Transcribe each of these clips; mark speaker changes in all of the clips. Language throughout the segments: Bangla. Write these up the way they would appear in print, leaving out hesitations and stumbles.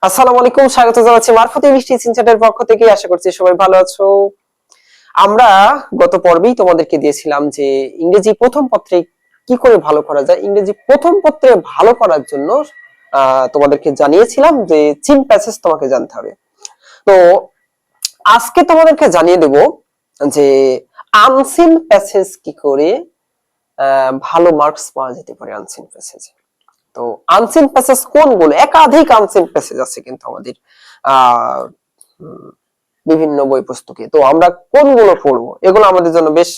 Speaker 1: আসসালামু আলাইকুম, স্বাগত জানাচ্ছি মারফত ইংলিশ টিচিং চ্যানেলের পক্ষ থেকে। আশা করছি সবাই ভালো আছো। আমরা গত পর্বেই তোমাদেরকে দিয়েছিলাম যে ইংরেজি প্রথম পত্রে কি করে ভালো করা যায়। ইংরেজি প্রথম পত্রে ভালো করার জন্য তোমাদেরকে জানিয়েছিলাম যে চিন প্যাসেজ তোমাকে জানতে হবে। তো আজকে তোমাদেরকে জানিয়ে দেব যে আনসিন প্যাসেজ কি করে ভালো মার্কস পাওয়া যেতে পারে আনসিন প্যাসেজে। তো আনসিন প্যাসেজ কোনগুলো? একাধিক আনসিন প্যাসেজ আছে কিন্তু আমাদের আহ বিভিন্ন বই পুস্তকে। তো আমরা কোনগুলো পড়বো এগুলো আমাদের জন্য বেশ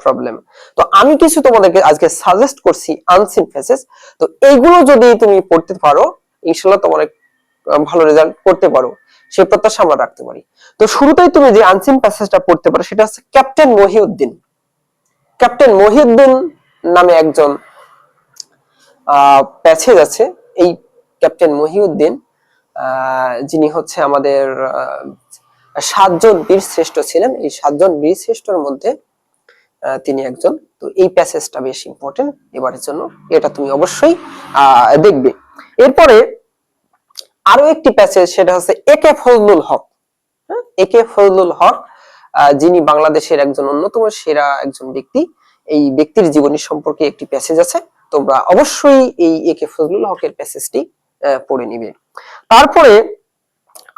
Speaker 1: প্রবলেম। তো আমি কিছু তোমাদেরকে আজকে সাজেস্ট করছি আনসিন প্যাসেজ। তো এইগুলো যদি তুমি পড়তে পারো ইনশাআল্লাহ তোমার ভালো রেজাল্ট করতে পারো, সেই প্রত্যাশা আমরা রাখতে পারি। তো শুরুতেই তুমি যে আনসিন প্যাসেজটা পড়তে পারো সেটা হচ্ছে ক্যাপ্টেন মহিউদ্দিন। ক্যাপ্টেন মহিউদ্দিন নামে একজন প্যাসেজ আছে। এই ক্যাপ্টেন মহিউদ্দিন যিনি হচ্ছে আমাদের সাতজন বীর শ্রেষ্ঠ ছিলেন। এই সাতজন বীর শ্রেষ্ঠর মধ্যে তিনি একজন। তো এই প্যাসেজটা বেশ ইম্পর্টেন্ট এবারের জন্য, এটা তুমি অবশ্যই দেখবে। এরপরে আরো একটি প্যাসেজ, সেটা হচ্ছে একে ফজলুল হক। একে ফজলুল হক যিনি বাংলাদেশের একজন অন্যতম সেরা একজন ব্যক্তি। এই ব্যক্তির জীবনী সম্পর্কে একটি প্যাসেজ আছে, তোমরা অবশ্যই এই একে ফজলুল হকের প্যাসেজটি পড়ে নিবে। তারপরে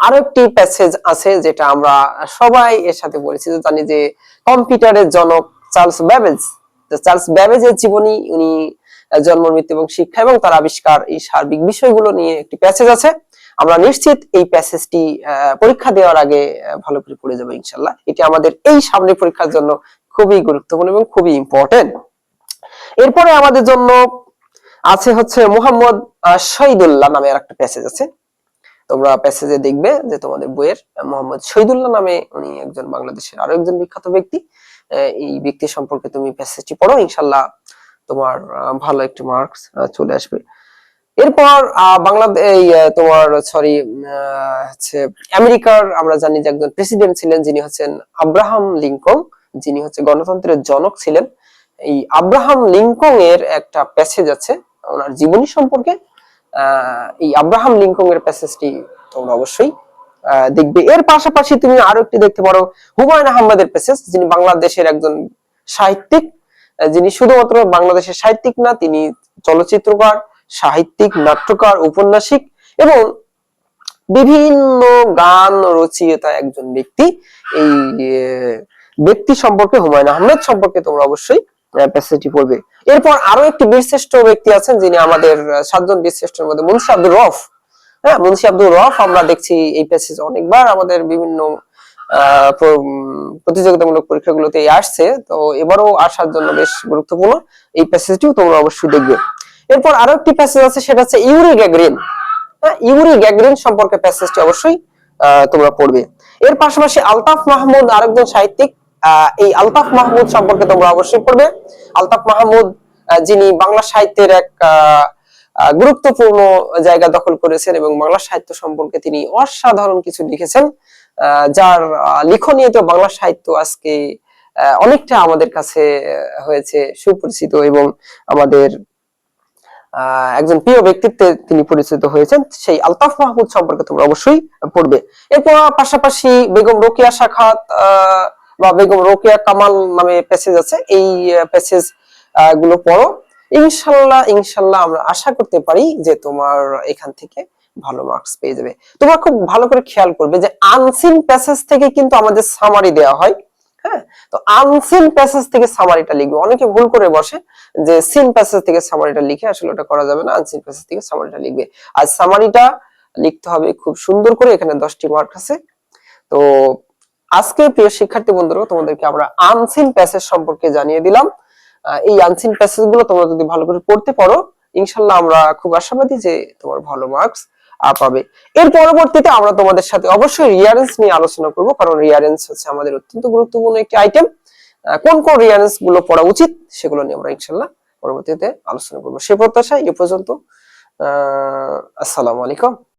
Speaker 1: আরো একটি প্যাসেজ আছে যেটা আমরা সবাই এর সাথে পরিচিত জানি, যে কম্পিউটারের জনক চার্লস ব্যাবেজ। চার্লস ব্যাবেজের জীবনী, উনি জন্ম, মৃত্যু এবং শিক্ষা এবং তার আবিষ্কার, এই সার্বিক বিষয়গুলো নিয়ে একটি প্যাসেজ আছে। আমরা নিশ্চিত এই প্যাসেজটি পরীক্ষা দেওয়ার আগে ভালো করে পড়ে যাবো ইনশাল্লাহ। এটি আমাদের এই সামনের পরীক্ষার জন্য খুবই গুরুত্বপূর্ণ এবং খুবই ইম্পর্টেন্ট। এরপরে আমাদের জন্য আছে হচ্ছে মোহাম্মদ শহীদুল্লাহ নামে আর একটা প্যাসেজ আছে। তোমরা প্যাসেজে দেখবে যে তোমাদের বইয়ের মোহাম্মদ শহীদুল্লাহ নামে উনি একজন বাংলাদেশের আরো একজন বিখ্যাত ব্যক্তি। এই ব্যক্তি সম্পর্কে তুমি প্যাসেজটি পড়ো, ইনশাল্লাহ তোমার ভালো একটি মার্কস চলে আসবে। এরপর বাংলাদেশ তোমার সরি হচ্ছে আমেরিকার আমরা জানি যে একজন প্রেসিডেন্ট ছিলেন যিনি হচ্ছেন আব্রাহাম লিঙ্কন, যিনি হচ্ছে গণতন্ত্রের জনক ছিলেন। এই আব্রাহাম লিঙ্কন এর একটা প্যাসেজ আছে ওনার জীবনী সম্পর্কে। এই আব্রাহাম লিঙ্কন এর প্যাসেজটি তোমরা অবশ্যই দেখবে। এর পাশাপাশি তুমি আরো একটি দেখতে পারো হুমায়ুন আহমেদের প্যাসেজ, যিনি বাংলাদেশের একজন সাহিত্যিক, যিনি শুধুমাত্র বাংলাদেশের সাহিত্যিক না, তিনি চলচ্চিত্রকার, সাহিত্যিক, নাট্যকার, উপন্যাসিক এবং বিভিন্ন গান রচয়িতা একজন ব্যক্তি। এই ব্যক্তি সম্পর্কে, হুমায়ুন আহমেদ সম্পর্কে তোমরা অবশ্যই প্যাসেজটি পড়বে। এরপর আরো একটি বীরশ্রেষ্ঠ ব্যক্তি আছেন যিনি আমাদের সাতজন বীরশ্রেষ্ঠের মধ্যে মুন্সি আব্দুর রউফ। হ্যাঁ, মুন্সি আব্দুর রউফ আমরা দেখছি এই প্যাসেজ অনেকবার আমাদের বিভিন্ন প্রতিযোগিতামূলক পরীক্ষাগুলোতে আসছে, তো এবারও আসার জন্য বেশ গুরুত্বপূর্ণ। এই প্যাসেজটিও তোমরা অবশ্যই দেখবে। এরপর আরো একটি প্যাসেজ আছে, সেটা হচ্ছে ইউরি গ্যাগরিন। হ্যাঁ, ইউরি গ্যাগরিন সম্পর্কে প্যাসেজটি অবশ্যই তোমরা পড়বে। এর পাশাপাশি আলতাফ মাহমুদ আরেকজন সাহিত্যিক, এই আলতাফ মাহমুদ সম্পর্কে তোমরা অবশ্যই পড়বে। আলতাফ মাহমুদ যিনি বাংলা সাহিত্যের এক গুরুত্বপূর্ণ জায়গা দখল করেছেন এবং বাংলা সাহিত্য সম্পর্কে তিনি অসাধারণ কিছু লিখেছেন, যার লিখনীয়তে বাংলা সাহিত্য আজকে অনেকটা আমাদের কাছে হয়েছে সুপরিচিত এবং আমাদের একজন প্রিয় ব্যক্তিত্বে তিনি পরিচিত হয়েছেন। সেই আলতাফ মাহমুদ সম্পর্কে তোমরা অবশ্যই পড়বে। এরপর পাশাপাশি বেগম রোকেয়া সাখাত বা বেগম রোকেয়া কামাল নামে প্যাসেজ আছে, এই প্যাসেজ গুলো পড়ো। ইনশাল্লাহ ইনশাল্লাহ আমরা আশা করতে পারি যে তোমার এখান থেকে ভালো মার্কস পেয়ে যাবে। তোমরা খুব ভালো করে খেয়াল করবে যে আনসিন প্যাসেজ থেকে কিন্তু আমাদের সামারি দেওয়া হয়। হ্যাঁ, তো আনসিন প্যাসেজ থেকে সামারিটা লিখবে। অনেকে ভুল করে বসে যে সিন প্যাসেজ থেকে সামারিটা লিখে, আসলে ওটা করা যাবে না। আনসিন প্যাসেজ থেকে সামারিটা লিখবে। আর সামারিটা লিখতে হবে খুব সুন্দর করে, এখানে 10টি মার্ক আছে। তো আজকে প্রিয় শিক্ষার্থী বন্ধুরা, তোমাদেরকে আমরা আনসিন প্যাসেজ সম্পর্কে জানিয়ে দিলাম। এই আনসিন প্যাসেজ গুলো তোমরা যদি ভালো করে পড়তে পারো ইনশাল্লাহ আমরা খুব আশাবাদী যে তোমার ভালো মার্কস পাবে। এর পরবর্তীতে আমরা তোমাদের সাথে অবশ্যই রিয়ারেন্স নিয়ে আলোচনা করব, কারণ রিয়ারেন্স হচ্ছে আমাদের অত্যন্ত গুরুত্বপূর্ণ একটি আইটেম। কোন কোন রিয়ারেন্স গুলো পড়া উচিত সেগুলো নিয়ে আমরা ইনশাল্লাহ পরবর্তীতে আলোচনা করব। সে প্রত্যাশায় এ পর্যন্ত। আসসালামু আলাইকুম।